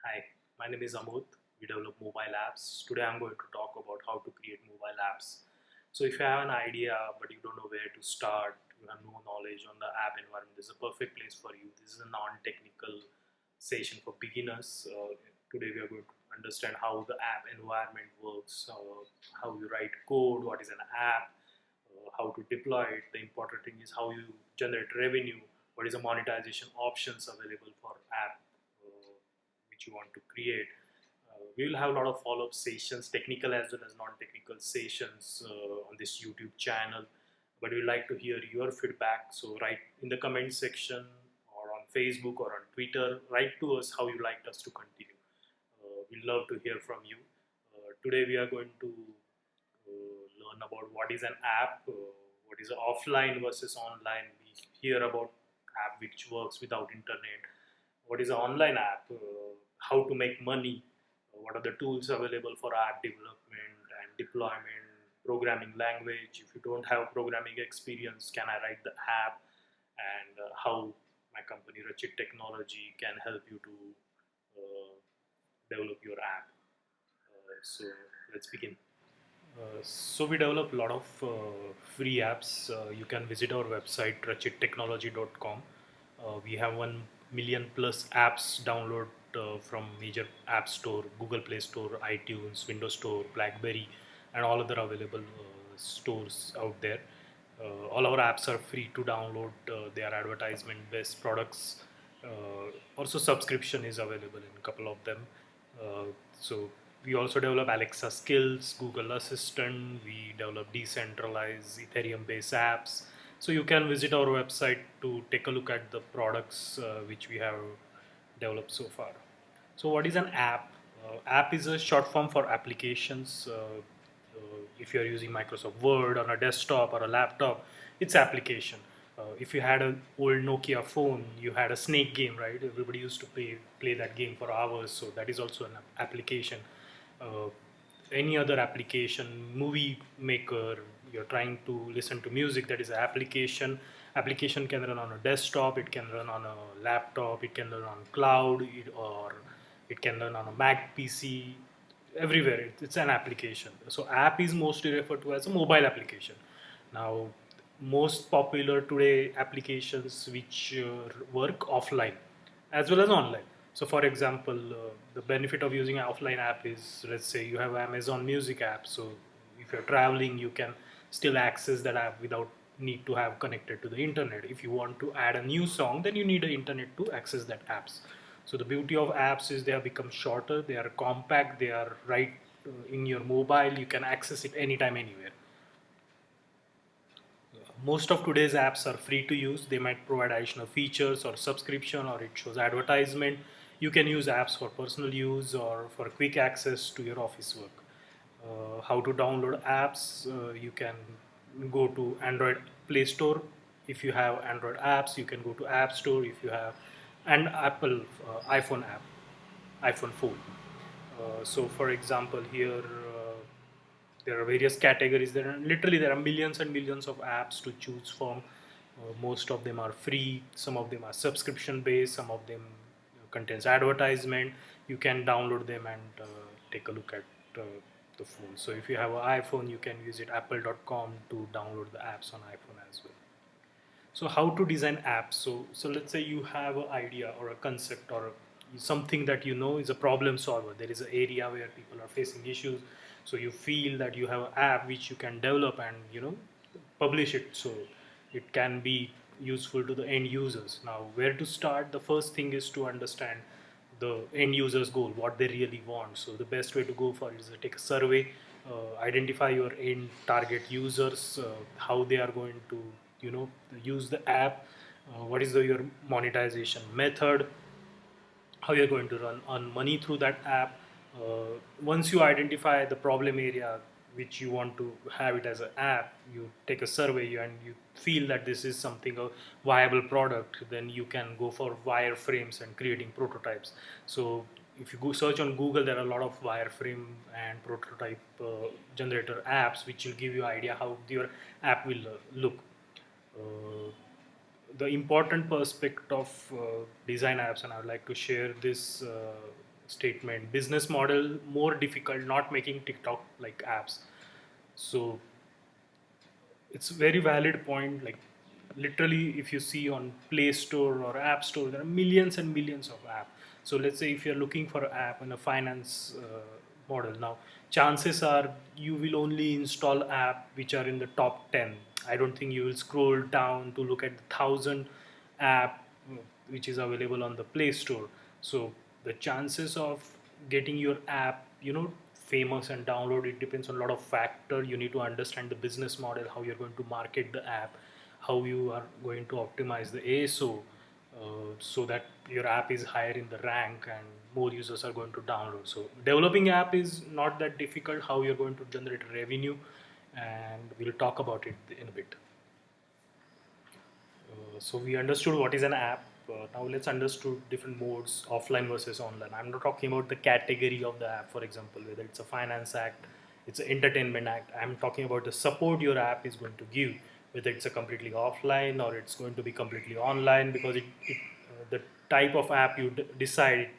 Hi, my name is Amut. We develop mobile apps. Today I'm going to talk about how to create mobile apps. So if you have an idea but you don't know where to start, you have no knowledge on the app environment, this is a perfect place for you. This is a non-technical session for beginners. Today we are going to understand how the app environment works, how you write code, what is an app, how to deploy it. The important thing is how you generate revenue, what is the monetization options available for app which you want to create. We will have a lot of follow-up sessions, technical as well as non-technical sessions on this YouTube channel. But we like to hear your feedback. So write in the comment section or on Facebook or on Twitter. Write to us how you liked us to continue. We love to hear from you. Today we are going to learn about what is an app, what is offline versus online. We hear about app which works without internet. What is an online app? How to make money? What are the tools available for app development and deployment? Programming language. If you don't have programming experience, can I write the app? And how my company Rachit Technology can help you to develop your app. So let's begin. So we develop a lot of free apps. You can visit our website rachittechnology.com. We have 1 million plus apps download from major app store, Google Play Store, iTunes, Windows Store, BlackBerry, and all other available stores out there. All our apps are free to download. They are advertisement-based products. Also, subscription is available in a couple of them. So we also develop Alexa skills, Google Assistant. We develop decentralized Ethereum-based apps. So you can visit our website to take a look at the products which we have developed so far. So what is an app? App is a short form for applications. If you are using Microsoft Word on a desktop or a laptop, it's application. If you had an old Nokia phone, you had a snake game, right? Everybody used to play that game for hours, so that is also an application. Uh, any other application, movie maker, you're trying to listen to music, that is an application. Application can run on a desktop, it can run on a laptop, it can run on cloud, or it can run on a Mac PC. Everywhere it's an application. So app is mostly referred to as a mobile application. Now most popular today applications which work offline as well as online. So for example, the benefit of using an offline app is, let's say you have Amazon Music app. So if you're traveling, you can still access that app without need to have connected to the internet. If you want to add a new song, then you need the internet to access that apps. So the beauty of apps is they have become shorter, they are compact, they are right in your mobile. You can access it anytime, anywhere. Most of today's apps are free to use. They might provide additional features or subscription, or it shows advertisement. You can use apps for personal use or for quick access to your office work. How to download apps? You can go to Android Play Store. If you have Android apps, you can go to App Store. If you have an Apple iPhone app, iPhone phone. So for example, here there are various categories. There are millions and millions of apps to choose from. Most of them are free, some of them are subscription based, some of them contains advertisement. You can download them and take a look at the phone. So if you have an iPhone, you can visit apple.com to download the apps on iPhone as well. So how to design apps? So let's say you have an idea or a concept or something that you know is a problem solver. There is an area where people are facing issues. So you feel that you have an app which you can develop and publish it, so it can be useful to the end users. Now, where to start? The first thing is to understand the end user's goal, what they really want. So the best way to go for it is to take a survey, identify your end target users, how they are going to use the app, what is your monetization method, how you're going to earn money through that app. Once you identify the problem area which you want to have it as an app, you take a survey and you feel that this is something a viable product, then you can go for wireframes and creating prototypes. So if you go search on Google, there are a lot of wireframe and prototype generator apps which will give you idea how your app will look. The important perspective of design apps, and I would like to share this statement. Business model more difficult, not making TikTok like apps. So it's a very valid point. Like literally, if you see on Play Store or App Store, there are millions and millions of apps. So let's say if you're looking for an app in a finance model now, chances are you will only install app which are in the top 10. I don't think you will scroll down to look at the 1,000 app which is available on the Play Store. So the chances of getting your app, famous and download, it depends on a lot of factor. You need to understand the business model, how you're going to market the app, how you are going to optimize the ASO, so that your app is higher in the rank and more users are going to download. So developing app is not that difficult. How you're going to generate revenue, and we'll talk about it in a bit. So we understood what is an app. Now let's understood different modes, offline versus online. I'm not talking about the category of the app, for example, whether it's a finance act, it's an entertainment act. I'm talking about the support your app is going to give, whether it's a completely offline or it's going to be completely online, because the type of app you decide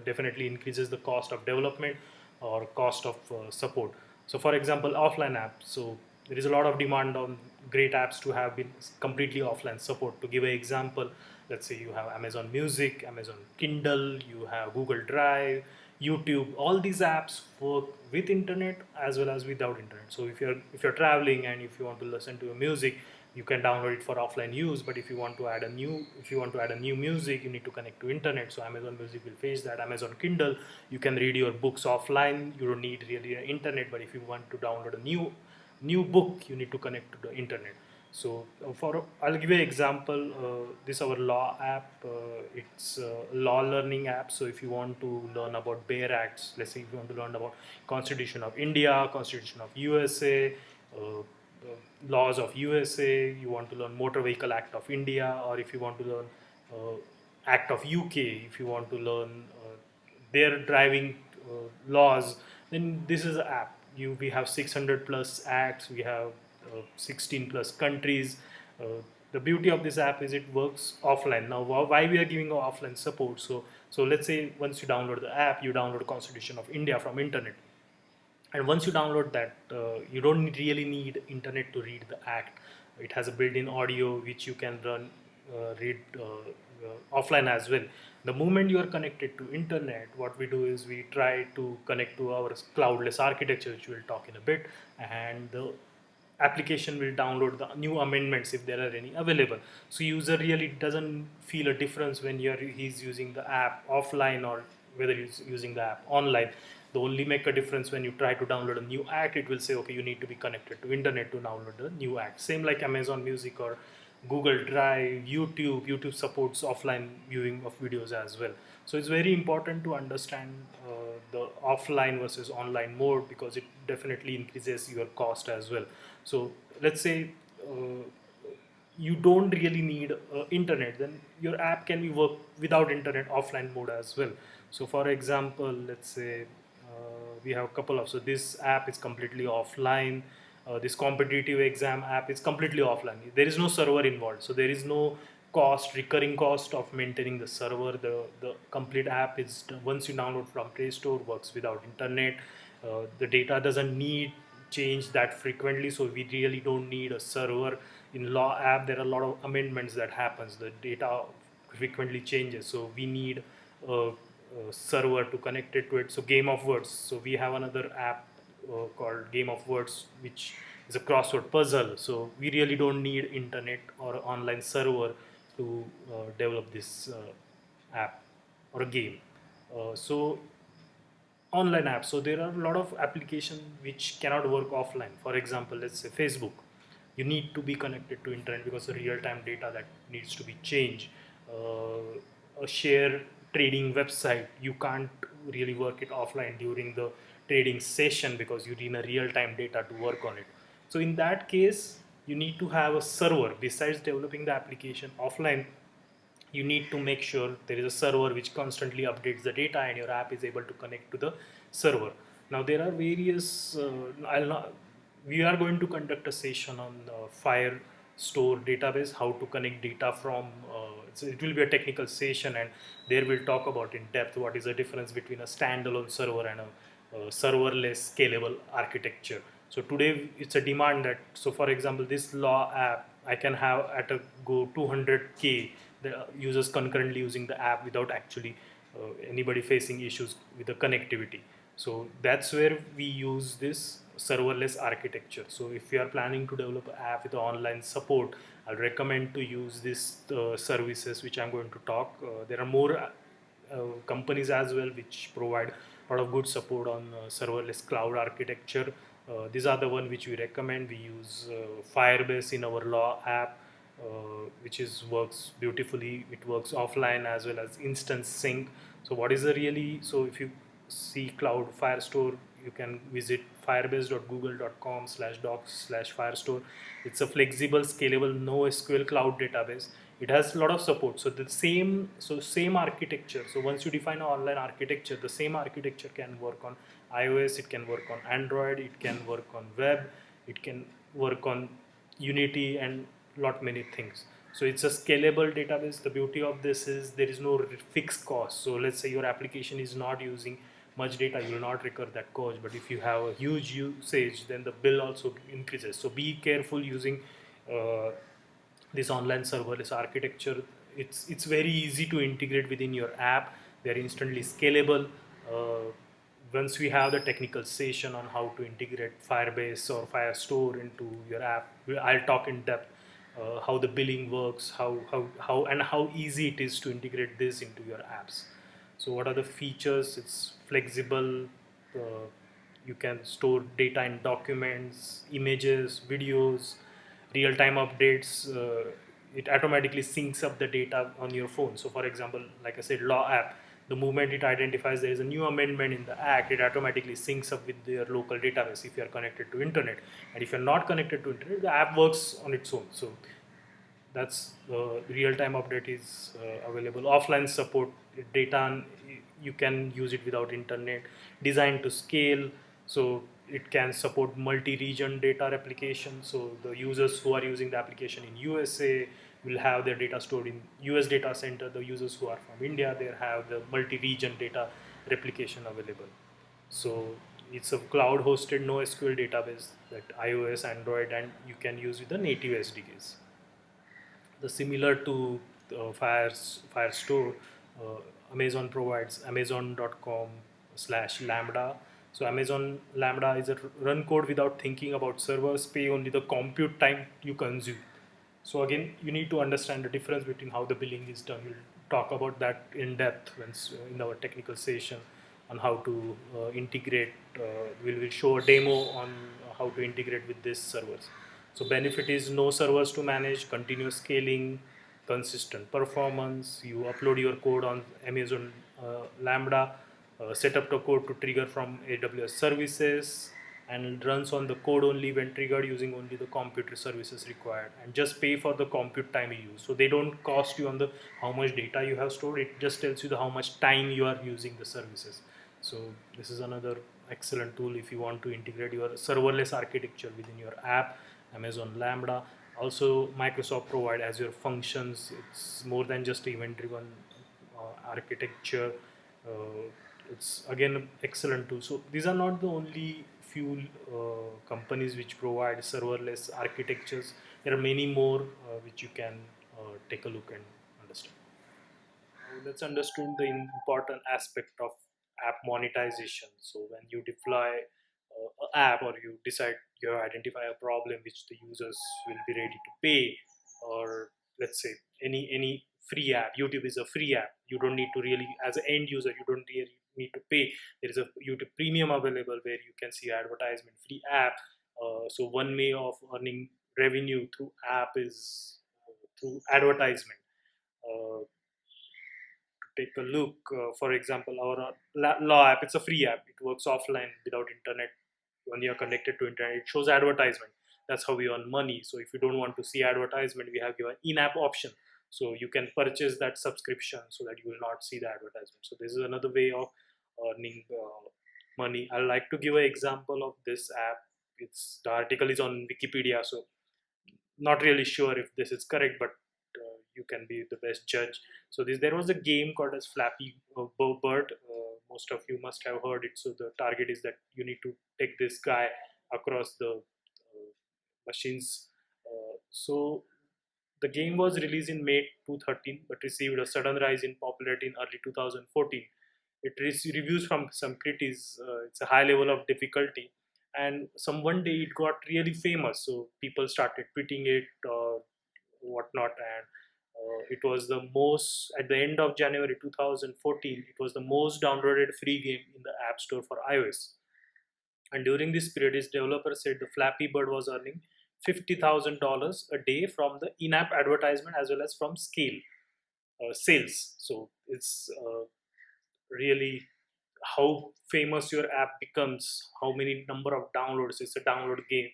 definitely increases the cost of development or cost of support. So for example, offline apps, so there is a lot of demand on great apps to have been completely offline support. To give an example, let's say you have Amazon Music, Amazon Kindle, you have Google Drive, YouTube. All these apps work with internet as well as without internet. So if you're traveling and if you want to listen to a music, you can download it for offline use. But if you want to add a new music, you need to connect to internet. So Amazon Music will face that. Amazon Kindle, you can read your books offline. You don't need really an internet. But if you want to download a new book, you need to connect to the internet. So for I'll give you an example. This our law app. It's a law learning app. So if you want to learn about bare acts, let's say if you want to learn about Constitution of India, Constitution of USA, laws of USA, you want to learn Motor Vehicle Act of India, or if you want to learn uh, Act of UK, if you want to learn their driving laws, then this is an app. We have 600 plus acts, we have 16 plus countries. Uh, the beauty of this app is it works offline. Now, why we are giving offline support? So let's say once you download the app, you download Constitution of India from internet, and once you download that, you don't really need internet to read the act. It has a built-in audio which you can read offline as well. The moment you are connected to internet, what we do is we try to connect to our cloudless architecture, which we'll talk in a bit, and the application will download the new amendments if there are any available. So user really doesn't feel a difference when he's using the app offline or whether he's using the app online. The only make a difference when you try to download a new act, it will say okay, you need to be connected to internet to download the new act. Same like Amazon Music or Google Drive, YouTube supports offline viewing of videos as well. So it's very important to understand the offline versus online mode, because it definitely increases your cost as well. So let's say you don't really need internet, then your app can be work without internet offline mode as well. So for example, let's say we have a couple of, so this app is completely offline. This competitive exam app is completely offline. There is no server involved, so there is no recurring cost of maintaining the server. The complete app is, once you download from Play Store, works without internet. The data doesn't need change that frequently, so we really don't need a server. In law app, there are a lot of amendments that happens. The data frequently changes, so we need a server to connect it to it. So Game of Words, so we have another app called Game of Words, which is a crossword puzzle. So we really don't need internet or online server to develop this app or a game. So online apps, so there are a lot of applications which cannot work offline. For example, let's say Facebook, you need to be connected to internet because the real-time data that needs to be changed. A share trading website, you can't really work it offline during the trading session because you need a real-time data to work on it. So in that case, you need to have a server. Besides developing the application offline, you need to make sure there is a server which constantly updates the data and your app is able to connect to the server. Now there are various, we are going to conduct a session on Firestore database, how to connect data from it will be a technical session, and there we'll talk about in depth what is the difference between a standalone server and a serverless scalable architecture. So today it's a demand that, so for example, this law app, I can have at a go 200k the users concurrently using the app without actually anybody facing issues with the connectivity. So that's where we use this serverless architecture. So if you are planning to develop an app with online support, I'll recommend to use these services which I'm going to talk. There are more companies as well which provide a lot of good support on serverless cloud architecture. These are the one which we recommend. We use Firebase in our law app, which is works beautifully. It works offline as well as instance sync. So what is the really, so if you see cloud firestore, you can visit firebase.google.com/docs/firestore. It's a flexible scalable NoSQL cloud database. It has a lot of support. So the same architecture, so once you define an online architecture, the same architecture can work on iOS, it can work on Android, it can work on web, it can work on Unity, and lot many things. So it's a scalable database. The beauty of this is there is no fixed cost. So let's say your application is not using much data, you will not recur that cost. But if you have a huge usage, then the bill also increases. So be careful using uh, this online serverless architecture. It's very easy to integrate within your app. They're instantly scalable. uh, Once we have the technical session on how to integrate Firebase or Firestore into your app, I'll talk in depth how the billing works, how and how easy it is to integrate this into your apps. So what are the features? It's flexible. uh, you can store data in documents, images, videos, real-time updates. It automatically syncs up the data on your phone. So for example, like I said, law app, the moment it identifies there is a new amendment in the act, it automatically syncs up with your local database if you are connected to internet. And if you're not connected to internet, the app works on its own. So that's real-time update is available. Offline support data, and you can use it without internet. Designed to scale, so it can support multi-region data replication. So the users who are using the application in USA will have their data stored in US data center. The users who are from India, they have the multi-region data replication available. So it's a cloud hosted NoSQL database that iOS, Android, and you can use with the native SDKs. The similar to Firestore, Amazon provides Amazon.com/Lambda. So Amazon Lambda is a run code without thinking about servers, pay only the compute time you consume. So again, you need to understand the difference between how the billing is done. We'll talk about that in depth in our technical session on how to integrate. We'll show a demo on how to integrate with these servers. So benefit is no servers to manage, continuous scaling, consistent performance. You upload your code on Amazon Lambda, set up the code to trigger from AWS services, and runs on the code only when triggered using only the computer services required, and just pay for the compute time you use. So they don't cost you on the how much data you have stored. It just tells you the how much time you are using the services. So this is another excellent tool if you want to integrate your serverless architecture within your app. Amazon Lambda. Also Microsoft provide Azure Functions. It's more than just event driven architecture. It's again excellent tool. So these are not the only few companies which provide serverless architectures. There are many more which you can take a look and understand. Now let's understand the important aspect of app monetization. So when you deploy an app, or you decide you identify a problem which the users will be ready to pay, or let's say any free app. YouTube is a free app. You don't need to really, as an end user, you don't really need to pay. There is a YouTube Premium available where you can see advertisement free app. So one way of earning revenue through app is through advertisement. Uh, Take a look. For example, our law app, it's a free app. It works offline without internet. When you're connected to internet, it shows advertisement. That's how we earn money. So if you don't want to see advertisement, we have given in-app option. So you can purchase that subscription so that you will not see the advertisement. So this is another way of earning money. I like to give an example of this app. The article is on Wikipedia, so not really sure if this is correct, but you can be the best judge. So there was a game called as Flappy Bird. Most of you must have heard it. So the target is that you need to take this guy across the machines. So the game was released in May 2013, but received a sudden rise in popularity in early 2014. It received reviews from some critics. It's a high level of difficulty, and some one day it got really famous. So people started tweeting it or whatnot, and it was the most at the end of January 2014. It was the most downloaded free game in the App Store for iOS. And during this period, its developer said the Flappy Bird was earning $50,000 a day from the in-app advertisement as well as from scale sales. So it's really how famous your app becomes, how many number of downloads. It's a download game.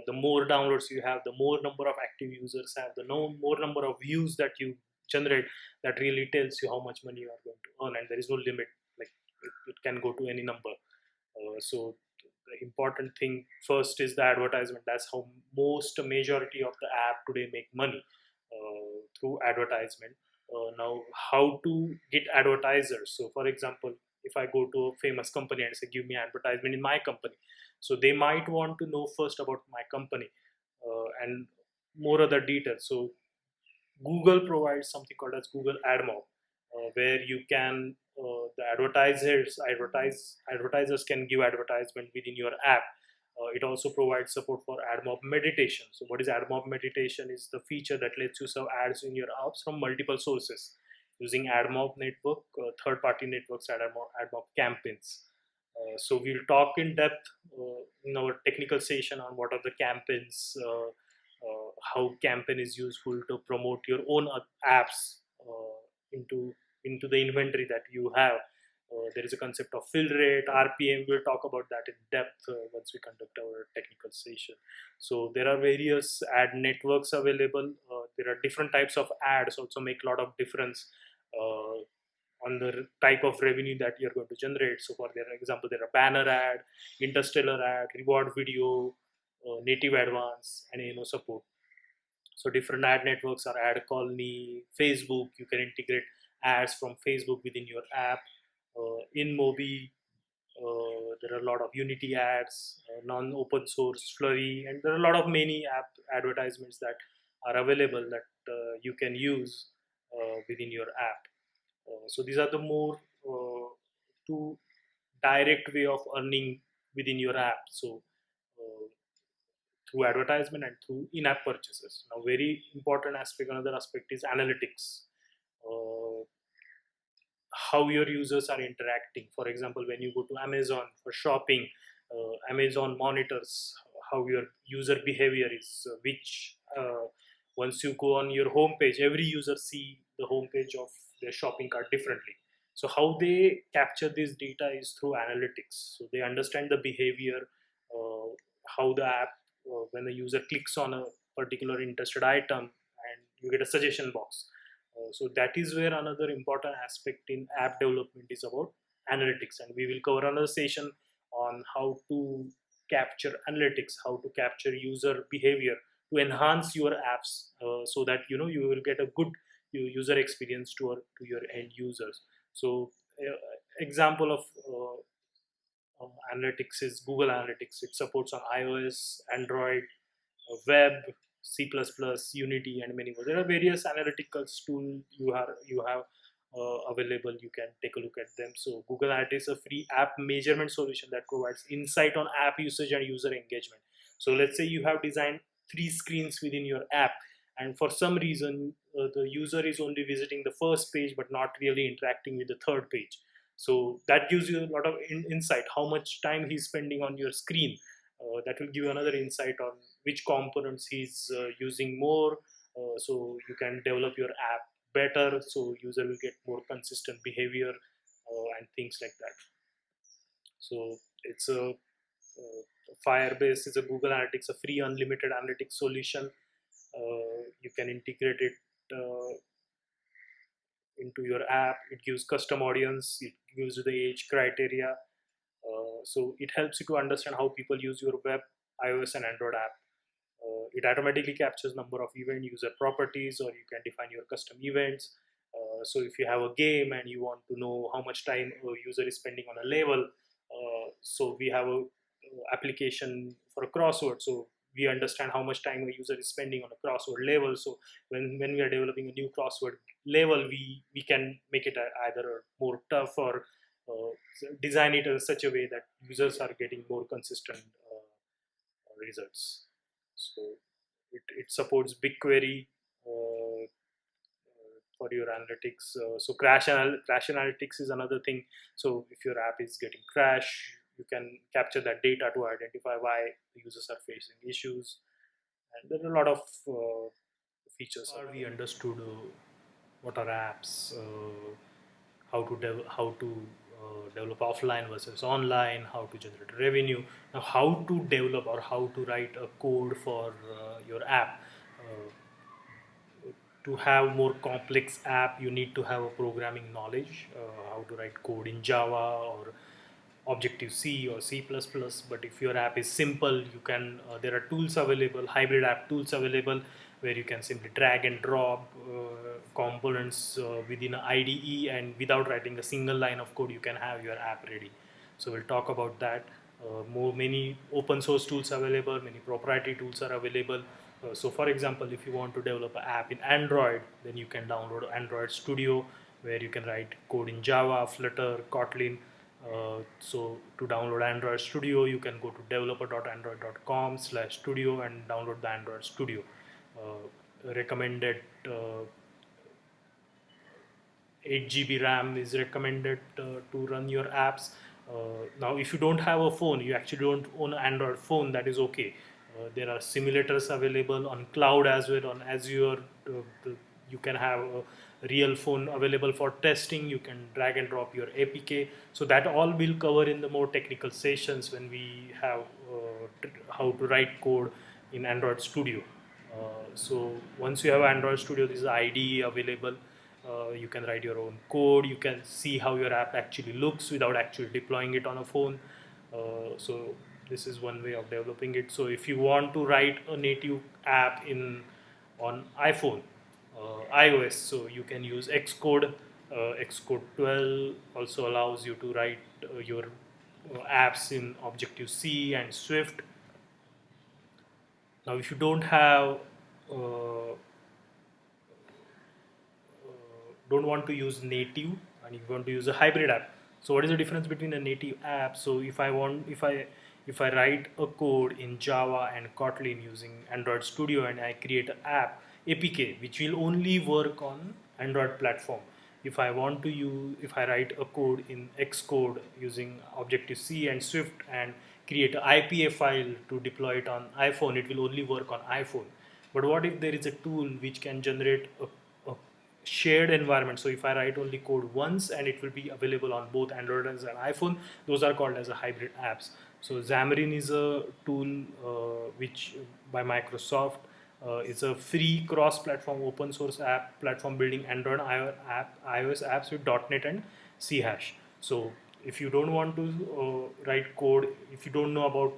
The more downloads you have, the more number of active users have, the no more number of views that you generate. That really tells you how much money you are going to earn, and there is no limit. Like it can go to any number. So the important thing first is the advertisement. That's how most majority of the app today make money, through advertisement. Now, how to get advertisers? So for example, if I go to a famous company and say give me advertisement in my company, so they might want to know first about my company, and more other details. So Google provides something called as Google AdMob, where you can the advertisers can give advertisement within your app. It also provides support for AdMob meditation. So what is AdMob meditation? Is the feature that lets you serve ads in your apps from multiple sources using AdMob network, third-party networks, AdMob campaigns. So we'll talk in depth in our technical session on what are the campaigns, how campaign is useful to promote your own apps into the inventory that you have. There is a concept of fill rate, RPM. We'll talk about that in depth once we conduct our technical session. So there are various ad networks available. There are different types of ads also make a lot of difference on the type of revenue that you're going to generate. So for example, there are banner ad, interstellar ad, reward video, native advance, and support. So different ad networks are Ad Colony, Facebook. You can integrate ads from Facebook within your app. In Mobi, there are a lot of Unity ads, non-open source Flurry, and there are a lot of many app advertisements that are available that you can use within your app. So these are the more two direct way of earning within your app. So uh, through advertisement and through in-app purchases. Now, very important aspect, another aspect is analytics. Uh, how your users are interacting. For example, when you go to Amazon for shopping, Amazon monitors how your user behavior is. Which once you go on your homepage, every user see the homepage of their shopping cart differently. So how they capture this data is through analytics. So they understand the behavior, how the app, when the user clicks on a particular interested item, and you get a suggestion box. So that is where another important aspect in app development is about analytics, and we will cover another session on how to capture analytics, how to capture user behavior to enhance your apps, so that you will get a good user experience to your end users. So example of analytics is Google Analytics. It supports on iOS, Android, web, C++, Unity, and many more. There are various analytical tools you have available. You can take a look at them. So Google Analytics is a free app measurement solution that provides insight on app usage and user engagement. So let's say you have designed 3 screens within your app, and for some reason the user is only visiting the first page but not really interacting with the third page. So that gives you a lot of insight how much time he's spending on your screen. That will give you another insight on which components he's using more. So you can develop your app better, so user will get more consistent behavior, and things like that. So it's a Firebase is a Google Analytics, a free unlimited analytics solution. You can integrate it into your app. It gives custom audience, it gives you the age criteria. So it helps you to understand how people use your web, iOS, and Android app. It automatically captures number of event user properties, or you can define your custom events. So if you have a game and you want to know how much time a user is spending on a level, so we have a application for a crossword. So we understand how much time a user is spending on a crossword level. So when we are developing a new crossword level, we can make it either more tough, or design it in such a way that users are getting more consistent results. So it supports BigQuery for your analytics. So crash analytics is another thing. So if your app is getting crash, you can capture that data to identify why the users are facing issues. And there are a lot of features. We understood what are apps, how to develop offline versus online, how to generate revenue. Now, how to develop or how to write a code for your app. To have more complex app, you need to have a programming knowledge, how to write code in Java or Objective C or C++. But if your app is simple, you can there are tools available, hybrid app tools available, where you can simply drag and drop components within an IDE, and without writing a single line of code, you can have your app ready. So we'll talk about that. Many open source tools available, many proprietary tools are available. So for example, if you want to develop an app in Android, then you can download Android Studio, where you can write code in Java, Flutter, Kotlin. So to download Android Studio, you can go to developer.android.com/studio and download the Android Studio. Recommended 8 GB RAM is recommended to run your apps. Now, if you don't have a phone, you actually don't own an Android phone, that is okay. There are simulators available on cloud as well, on Azure. You can have a real phone available for testing. You can drag and drop your APK. So that all will cover in the more technical sessions when we have how to write code in Android Studio. So once you have Android Studio, this is IDE available. You can write your own code. You can see how your app actually looks without actually deploying it on a phone. So this is one way of developing it. So if you want to write a native app in on iPhone, iOS, so you can use Xcode. Xcode 12 also allows you to write your apps in Objective C and Swift. Now, if you don't have don't want to use native and you want to use a hybrid app, so what is the difference between a native app? So if I write a code in Java and Kotlin using Android Studio, and I create an app APK which will only work on Android platform. If I write a code in Xcode using Objective C and Swift and create an IPA file to deploy it on iPhone, it will only work on iPhone. But what if there is a tool which can generate a shared environment? So if I write only code once and it will be available on both Android and iPhone, those are called as a hybrid apps. So Xamarin is a tool which by Microsoft. It's a free cross-platform open source app platform building Android iOS apps with .NET and C hash. So if you don't want to write code, if you don't know about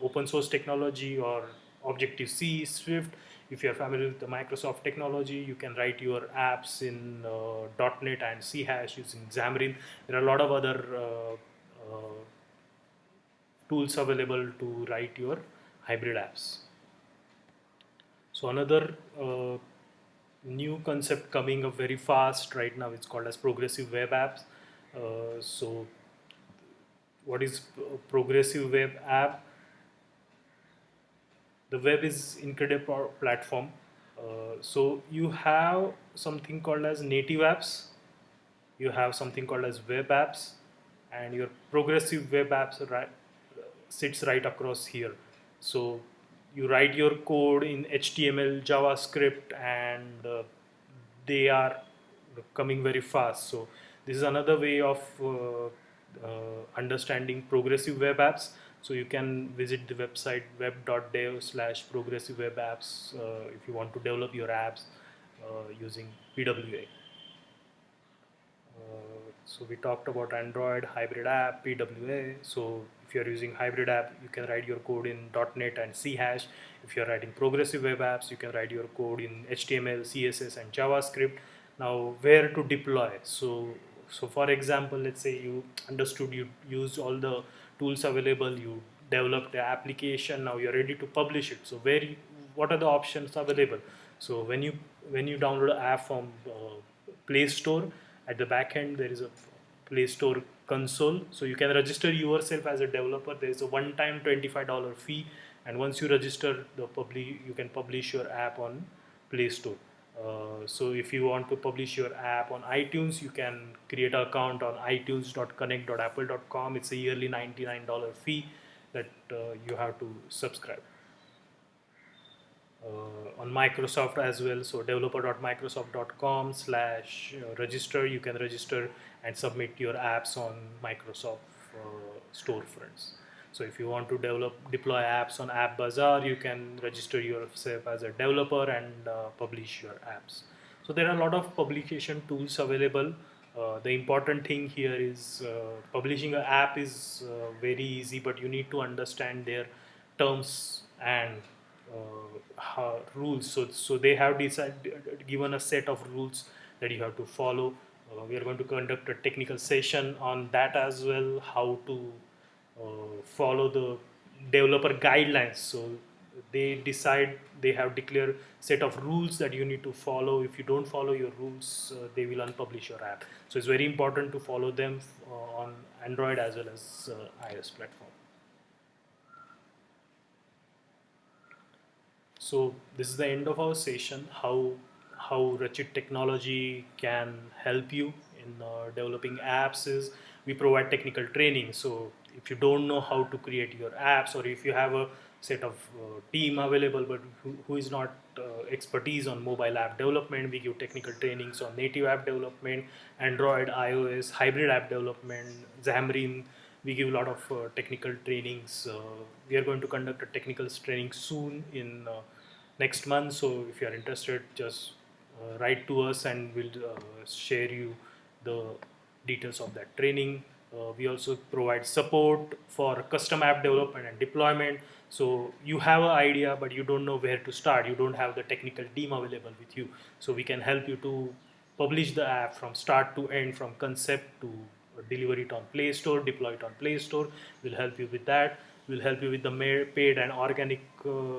open source technology or Objective C, Swift, if you're familiar with the Microsoft technology, you can write your apps in .NET and C hash using Xamarin. There are a lot of other tools available to write your hybrid apps. So another new concept coming up very fast right now, it's called as progressive web apps. So what is progressive web app? The web is incredible platform. So you have something called as native apps, you have something called as web apps, and your progressive web apps sits right across here. So you write your code in HTML, JavaScript, and they are coming very fast. So this is another way of understanding progressive web apps. So you can visit the website web.dev/progressive web apps if you want to develop your apps using PWA. So we talked about Android, hybrid app, PWA. So if you're using hybrid app, you can write your code in .NET and C hash. If you're writing progressive web apps, you can write your code in HTML, CSS, and JavaScript. Now, where to deploy? So for example, let's say you understood, you used all the tools available, you developed the application. Now you're ready to publish it. So what are the options available? So when you download an app from Play Store, at the back end there is a Play Store console, so you can register yourself as a developer. There is a one-time $25 fee, and once you register, you can publish your app on Play Store. So if you want to publish your app on iTunes, you can create an account on itunes.connect.apple.com. It's a yearly $99 fee that you have to subscribe. On Microsoft as well. So developer.microsoft.com/register. You can register and submit your apps on Microsoft storefronts. So if you want to deploy apps on App Bazaar, you can register yourself as a developer and publish your apps. So there are a lot of publication tools available. The important thing here is publishing an app is very easy, but you need to understand their terms and rules. So they have given a set of rules that you have to follow. We are going to conduct a technical session on that as well, how to follow the developer guidelines. So they have declared set of rules that you need to follow. If you don't follow your rules, they will unpublish your app. So it's very important to follow them on Android as well as iOS platform. So this is the end of our session. How Rachit Technology can help you in developing apps is we provide technical training. So if you don't know how to create your apps, or if you have a set of team available but who is not expertise on mobile app development, we give technical trainings on native app development, Android, iOS, hybrid app development, Xamarin. We give a lot of technical trainings. We are going to conduct a technical training soon in next month. So if you are interested, just write to us and we'll share you the details of that training. We also provide support for custom app development and deployment. So you have an idea but you don't know where to start, you don't have the technical team available with you, so we can help you to publish the app from start to end, from concept to deliver it on Play Store, deploy it on Play Store. We'll help you with that. We'll help you with the paid and organic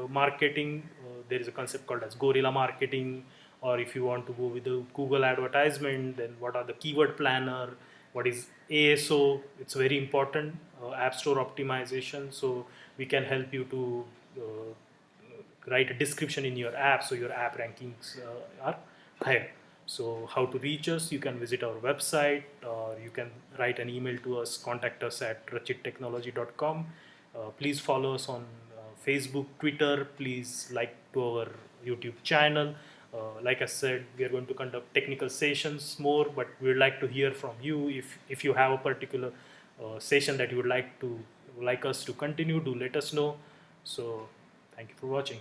marketing. There is a concept called as guerrilla marketing, or if you want to go with the Google advertisement, then what are the keyword planner, what is ASO. It's very important, app store optimization. So we can help you to write a description in your app so your app rankings are higher. So how to reach us? You can visit our website, or you can write an email to us, contact us at rachittechnology.com. Please follow us on Facebook, Twitter. Please like to our YouTube channel. Like I said, we are going to conduct technical sessions more, but we would like to hear from you. If you have a particular session that you would like us to continue, do let us know. So thank you for watching.